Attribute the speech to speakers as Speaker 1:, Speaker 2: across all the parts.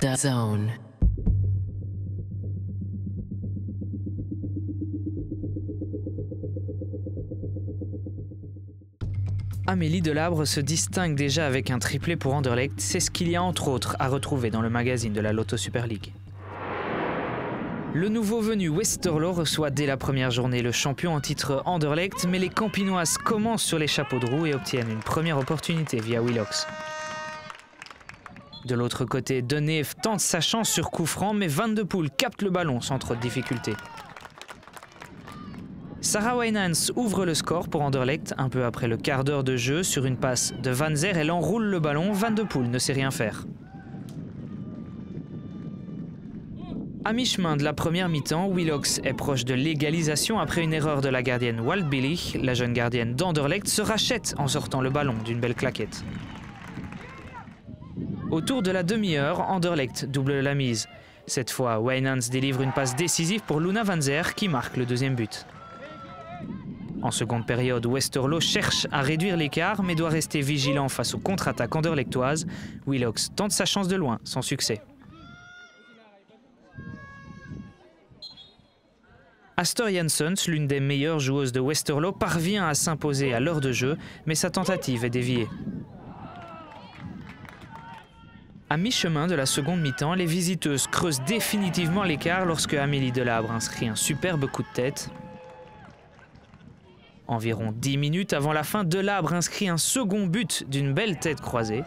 Speaker 1: DAZN.
Speaker 2: Amélie Delabre se distingue déjà avec un triplé pour Anderlecht, c'est ce qu'il y a entre autres à retrouver dans le magazine de la Lotto Super League. Le nouveau venu Westerlo reçoit dès la première journée le champion en titre Anderlecht, mais les Campinoises commencent sur les chapeaux de roue et obtiennent une première opportunité via Willox. De l'autre côté, De Neef tente sa chance sur coup franc, mais Van de Poel capte le ballon sans trop de difficultés. Sarah Wijnands ouvre le score pour Anderlecht un peu après le quart d'heure de jeu. Sur une passe de Van Zer, elle enroule le ballon. Van de Poel ne sait rien faire. À mi-chemin de la première mi-temps, Willox est proche de l'égalisation après une erreur de la gardienne Waldbillig. La jeune gardienne d'Anderlecht se rachète en sortant le ballon d'une belle claquette. Autour de la demi-heure, Anderlecht double la mise. Cette fois, Wijnands délivre une passe décisive pour Luna Van Zer qui marque le deuxième but. En seconde période, Westerlo cherche à réduire l'écart mais doit rester vigilant face aux contre-attaques anderlechtoises. Willox tente sa chance de loin, sans succès. Astor Janssens, l'une des meilleures joueuses de Westerlo, parvient à s'imposer à l'heure de jeu, mais sa tentative est déviée. À mi-chemin de la seconde mi-temps, les visiteuses creusent définitivement l'écart lorsque Amélie Delabre inscrit un superbe coup de tête. Environ 10 minutes avant la fin, Delabre inscrit un second but d'une belle tête croisée.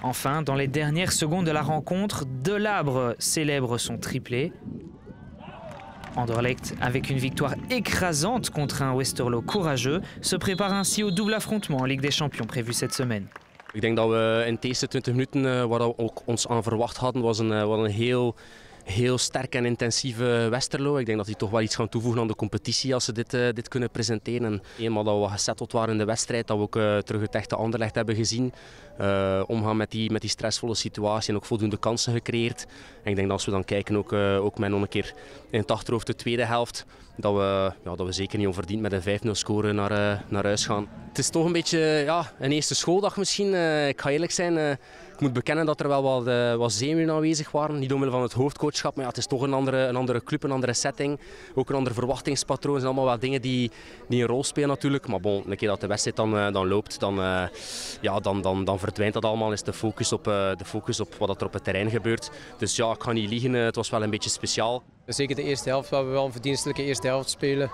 Speaker 2: Enfin, dans les dernières secondes de la rencontre, Delabre célèbre son triplé. Anderlecht, avec une victoire écrasante contre un Westerlo courageux, se prépare ainsi au double affrontement en Ligue des Champions prévu cette semaine.
Speaker 3: Ik denk dat we in de eerste 20 minuten, waar we ook ons aan verwacht hadden, was een heel sterk en intensieve Westerlo. Ik denk dat die toch wel iets gaan toevoegen aan de competitie als ze dit kunnen presenteren. En eenmaal dat we gesetteld waren in de wedstrijd, dat we ook terug het echte Anderlecht hebben gezien. Omgaan met die stressvolle situatie en ook voldoende kansen gecreëerd. En ik denk dat als we dan kijken, ook met nog een keer in het achterhoofd de tweede helft, dat we zeker niet onverdiend met een 5-0 score naar huis gaan. Het is toch een beetje een eerste schooldag misschien. Ik ga eerlijk zijn. Ik moet bekennen dat er wel wat zenuwen aanwezig waren. Niet omwille van het hoofdcoachschap, maar het is toch een andere club, een andere setting. Ook een ander verwachtingspatroon. Het zijn allemaal wel dingen die een rol spelen natuurlijk. Maar bon, een keer dat de wedstrijd dan loopt, dan verdwijnt dat allemaal. Is de focus op wat er op het terrein gebeurt. Dus ja, ik ga niet liegen, het was wel een beetje speciaal.
Speaker 4: Zeker de eerste helft, waar we wel een verdienstelijke eerste helft spelen.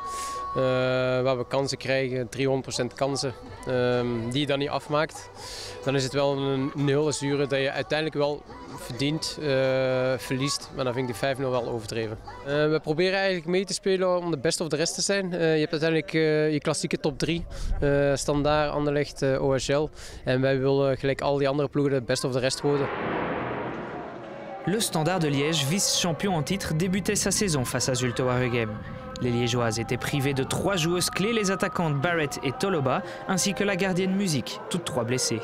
Speaker 4: Waar we kansen krijgen, 300% kansen, die je dan niet afmaakt. Dan is het wel een hele zure dat je uiteindelijk wel verdient verliest. Maar dan vind ik die 5-0 wel overdreven. We proberen eigenlijk mee te spelen om de best of de rest te zijn. Je hebt uiteindelijk je klassieke top 3. Standaard, Anderlecht, OHL. En wij willen gelijk al die andere ploegen de best of de rest worden.
Speaker 2: Le Standard de Liège, vice-champion en titre, débutait sa saison face à Zulte Waregem. Les Liégeoises étaient privées de 3 joueuses clés, les attaquantes Barrett et Toloba, ainsi que la gardienne musique, toutes 3 blessées.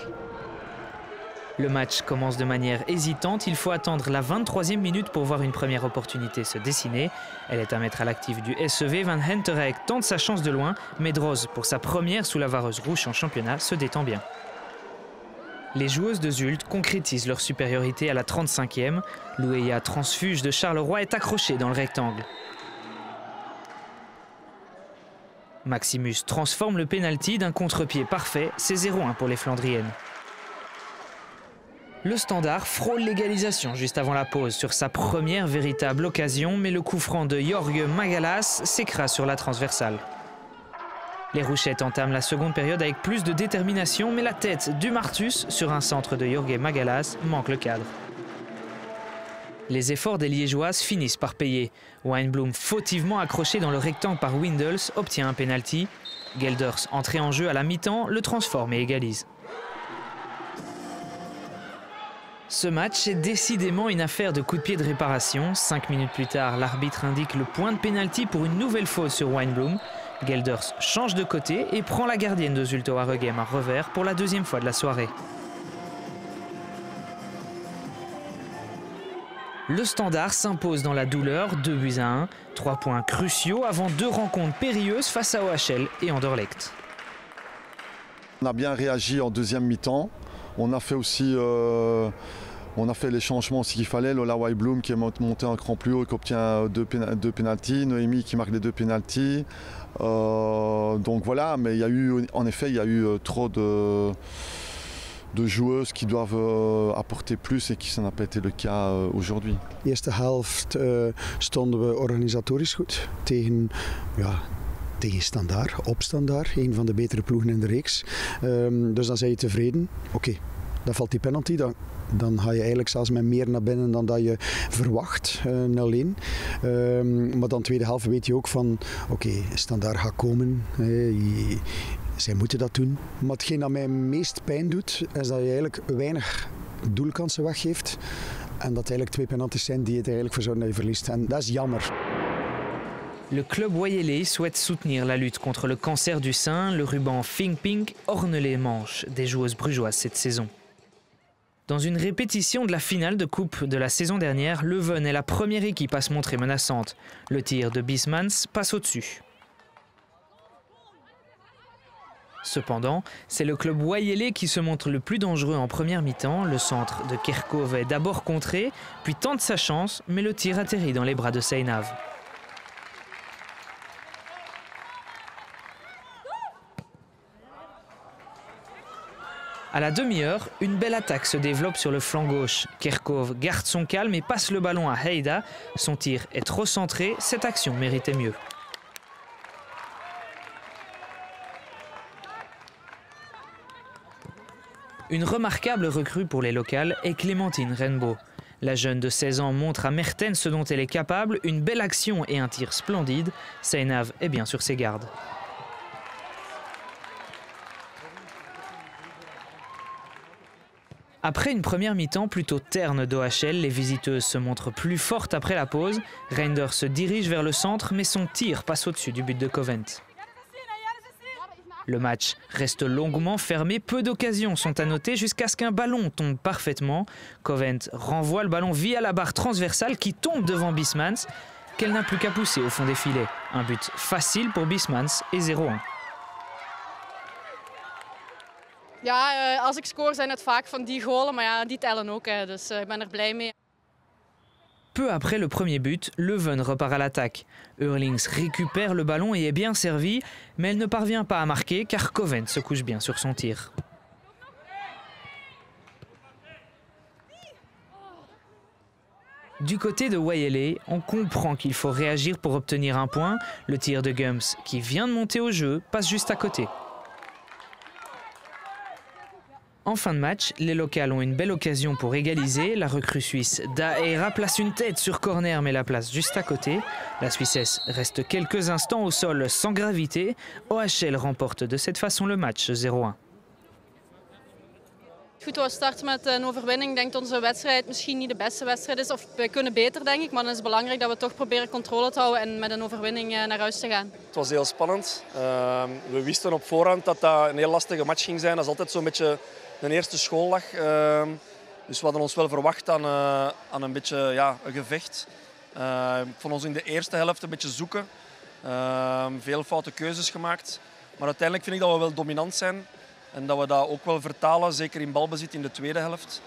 Speaker 2: Le match commence de manière hésitante, il faut attendre la 23e minute pour voir une première opportunité se dessiner. Elle est à mettre à l'actif du SEV, Van Henterijk tente sa chance de loin, mais Droz, pour sa première sous la vareuse rouge en championnat, se détend bien. Les joueuses de Zulte concrétisent leur supériorité à la 35e. Louéa transfuge de Charleroi est accrochée dans le rectangle. Maximus transforme le pénalty d'un contre-pied parfait, c'est 0-1 pour les Flandriennes. Le Standard frôle l'égalisation juste avant la pause sur sa première véritable occasion, mais le coup franc de Jorge Magalas s'écrase sur la transversale. Les Rouchettes entament la seconde période avec plus de détermination, mais la tête du Martus sur un centre de Jorge Magalas manque le cadre. Les efforts des Liégeoises finissent par payer. Wijnblum, fautivement accroché dans le rectangle par Windels, obtient un pénalty. Gelders, entré en jeu à la mi-temps, le transforme et égalise. Ce match est décidément une affaire de coup de pied de réparation. 5 minutes plus tard, l'arbitre indique le point de pénalty pour une nouvelle faute sur Wijnblum. Gelders change de côté et prend la gardienne de Zulte Waregem à revers pour la deuxième fois de la soirée. Le Standard s'impose dans la douleur, 2-1, 3 points cruciaux avant 2 rencontres périlleuses face à OHL et Anderlecht.
Speaker 5: On a bien réagi en deuxième mi-temps.
Speaker 1: On a fait aussi on a fait les changements qu'il fallait. Lola White-Bloom qui est monté un cran plus haut, qui obtient deux pénaltys. Noémie qui marque les 2 pénaltys. Donc voilà, mais il y a eu, en effet, il y a eu trop de joueuses qui doivent apporter plus et ça n'a pas été le cas aujourd'hui.
Speaker 5: De eerste helft stonden we organisatorisch goed tegen Standaard, op Standaard, een van de betere ploegen in de reeks. Dus dan zijn je tevreden. Oké, dan valt die penalty. Dan ga je eigenlijk zelfs met meer naar binnen dan dat je verwacht, 0-1. Maar dan tweede helft weet je ook van, oké, Standaard gaat komen. Zij moeten dat doen. Maar hetgeen dat mij meest pijn doet, is dat je eigenlijk weinig doelkansen weggeeft. En dat eigenlijk 2 penalties zijn die het eigenlijk voor zorgen dat je verliest. En dat is jammer.
Speaker 2: Le club Wayelé souhaite soutenir la lutte contre le cancer du sein. Le ruban Fing Ping orne les manches des joueuses brugeoises cette saison. Dans une répétition de la finale de coupe de la saison dernière, Leuven est la première équipe à se montrer menaçante. Le tir de Biesmans passe au-dessus. Cependant, c'est le club Wayelé qui se montre le plus dangereux en première mi-temps. Le centre de Kerkhove est d'abord contré, puis tente sa chance, mais le tir atterrit dans les bras de Seinav. À la demi-heure, une belle attaque se développe sur le flanc gauche. Kerkhove garde son calme et passe le ballon à Heida. Son tir est trop centré, cette action méritait mieux. Une remarquable recrue pour les locales est Clémentine Rainbow. La jeune de 16 ans montre à Mertens ce dont elle est capable, une belle action et un tir splendide. Seinav est bien sur ses gardes. Après une première mi-temps plutôt terne d'OHL, les visiteuses se montrent plus fortes après la pause. Reinders se dirige vers le centre, mais son tir passe au-dessus du but de Covent. Le match reste longuement fermé, peu d'occasions sont à noter jusqu'à ce qu'un ballon tombe parfaitement. Covent renvoie le ballon via la barre transversale qui tombe devant Biesmans, qu'elle n'a plus qu'à pousser au fond des filets. Un but facile pour Biesmans et 0-1.
Speaker 6: Ja, als ik score zijn het vaak van die goalen, maar ja, die tellen ook, dus ik ben er blij mee.
Speaker 2: Peu après le premier but, Leuven repart à l'attaque. Eurlings récupère le ballon et est bien servi, mais elle ne parvient pas à marquer car Covent se couche bien sur son tir. Du côté de Wayelé, on comprend qu'il faut réagir pour obtenir un point. Le tir de Gums, qui vient de monter au jeu, passe juste à côté. En fin de match, les locales ont une belle occasion pour égaliser. La recrue suisse Daera place une tête sur corner mais la place juste à côté. La Suissesse reste quelques instants au sol sans gravité. OHL remporte de cette façon le match 0-1.
Speaker 6: Goed, we starten met een overwinning. Ik denk dat onze wedstrijd misschien niet de beste wedstrijd is. Of wij kunnen beter, denk ik. Maar dan is het belangrijk dat we toch proberen controle te houden en met een overwinning naar huis te gaan.
Speaker 7: Het was heel spannend. We wisten op voorhand dat dat een heel lastige match ging zijn. Dat is altijd zo'n beetje een eerste schooldag. Dus we hadden ons wel verwacht aan een beetje een gevecht. Ik vond ons in de eerste helft een beetje zoeken. Veel foute keuzes gemaakt. Maar uiteindelijk vind ik dat we wel dominant zijn. En dat we dat ook wel vertalen, zeker in balbezit in de tweede helft.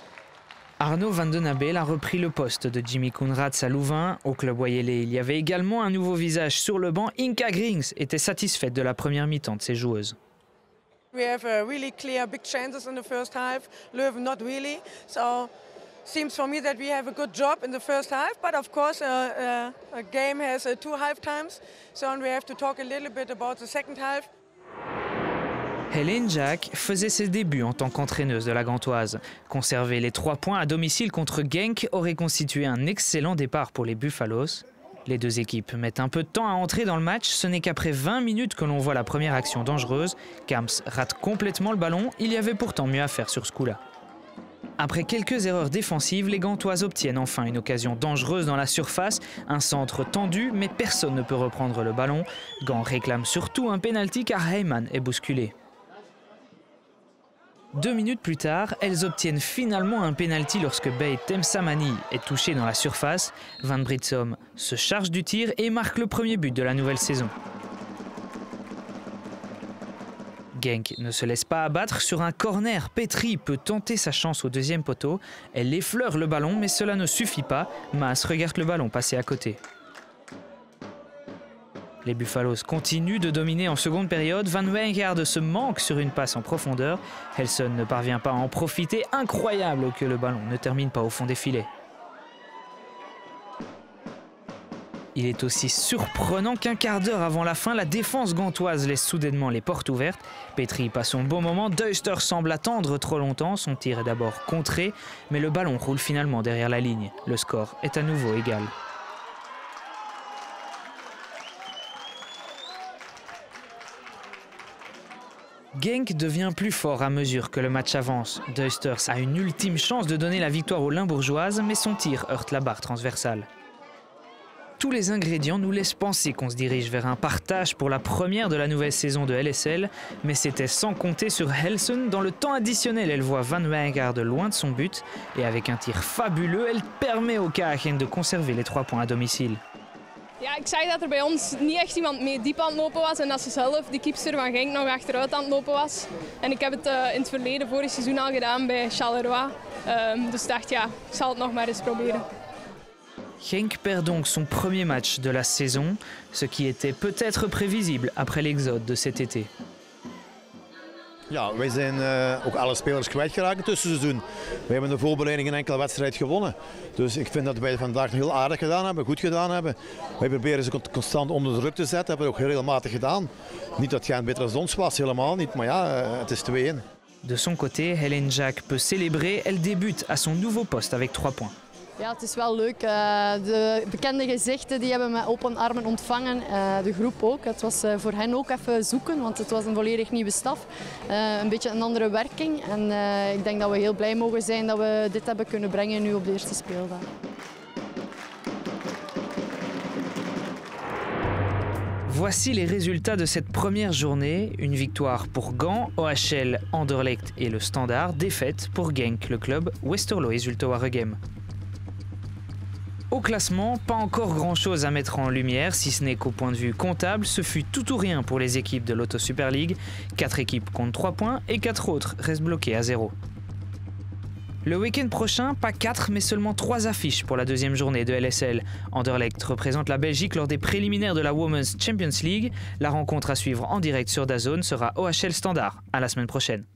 Speaker 2: Arnaud Van Den Abel a repris le poste de Jimmy Koenraads à Louvain. Au club Wayelé, il y avait également un nouveau visage sur le banc. Inka Grings était satisfaite de la première mi-temps de ses joueuses.
Speaker 8: We have really clear big chances in the first half. Leuven not really. So seems for me that we have a good job in the first half. But of course a game has 2 half times. So we have to talk a little bit about the second half.
Speaker 2: Hélène Jacques faisait ses débuts en tant qu'entraîneuse de la Gantoise. Conserver les 3 points à domicile contre Genk aurait constitué un excellent départ pour les Buffalos. Les deux équipes mettent un peu de temps à entrer dans le match. Ce n'est qu'après 20 minutes que l'on voit la première action dangereuse. Kams rate complètement le ballon. Il y avait pourtant mieux à faire sur ce coup-là. Après quelques erreurs défensives, les Gantoises obtiennent enfin une occasion dangereuse dans la surface. Un centre tendu, mais personne ne peut reprendre le ballon. Gand réclame surtout un pénalty car Heyman est bousculé. 2 minutes plus tard, elles obtiennent finalement un pénalty lorsque Bey Temsamani est touché dans la surface. Van Britsom se charge du tir et marque le premier but de la nouvelle saison. Genk ne se laisse pas abattre sur un corner. Petri peut tenter sa chance au deuxième poteau. Elle effleure le ballon, mais cela ne suffit pas. Maas regarde le ballon passer à côté. Les Buffaloes continuent de dominer en seconde période. Van Wijngaarden se manque sur une passe en profondeur. Helson ne parvient pas à en profiter. Incroyable que le ballon ne termine pas au fond des filets. Il est aussi surprenant qu'un quart d'heure avant la fin, la défense gantoise laisse soudainement les portes ouvertes. Petri passe un bon moment, Deuster semble attendre trop longtemps, son tir est d'abord contré, mais le ballon roule finalement derrière la ligne. Le score est à nouveau égal. Genk devient plus fort à mesure que le match avance. Deusters a une ultime chance de donner la victoire aux Limbourgeoises, mais son tir heurte la barre transversale. Tous les ingrédients nous laissent penser qu'on se dirige vers un partage pour la première de la nouvelle saison de LSL, mais c'était sans compter sur Helson. Dans le temps additionnel, elle voit Van Wijngaarden loin de son but et avec un tir fabuleux, elle permet au KHN de conserver les 3 points à domicile.
Speaker 9: Ja, ik zag dat bij ons niet echt iemand mee diep aan het lopen was en dat ze zelf, de keepster van Genk, nog achteruit aan het lopen was. En ik heb het in het verleden, vorig seizoen al gedaan bij Charleroi. Dus ik dacht, ja, ik zal het nog maar eens proberen.
Speaker 2: Genk perd donc son premier match de la saison, ce qui était peut-être prévisible après l'exode de cet été.
Speaker 10: Ja, wij zijn ook alle spelers kwijtgeraakt in het tussenseizoen. We hebben de voorbereiding een enkele wedstrijd gewonnen. Dus ik vind dat wij het vandaag heel aardig gedaan hebben, goed gedaan hebben. Wij proberen ze constant onder de druk te zetten, hebben we ook heel regelmatig gedaan. Niet dat Gent beter als ons was, helemaal niet, maar ja, het is 2-1.
Speaker 2: De son côté, Hélène Jacques peut célébrer, elle débute à son nouveau poste avec 3 points.
Speaker 11: Ja, het is wel leuk. De bekende gezichten die hebben me open armen ontvangen. De groep ook. Het was voor hen ook even zoeken, want het was een volledig nieuwe staf. Een beetje een andere werking. En ik denk dat we heel blij mogen zijn dat we dit hebben kunnen brengen nu op de eerste speeldag.
Speaker 2: Voici les résultats de cette première journée. Une victoire pour Gand, OHL, Anderlecht et le Standard. Défaite pour Genk, le club Westerlo et Zulte Waregem. Au classement, pas encore grand-chose à mettre en lumière, si ce n'est qu'au point de vue comptable, ce fut tout ou rien pour les équipes de l'Auto Super League. 4 équipes comptent 3 points et 4 autres restent bloquées à 0. Le week-end prochain, pas 4 mais seulement 3 affiches pour la deuxième journée de LSL. Anderlecht représente la Belgique lors des préliminaires de la Women's Champions League. La rencontre à suivre en direct sur DAZN sera OHL Standard. À la semaine prochaine.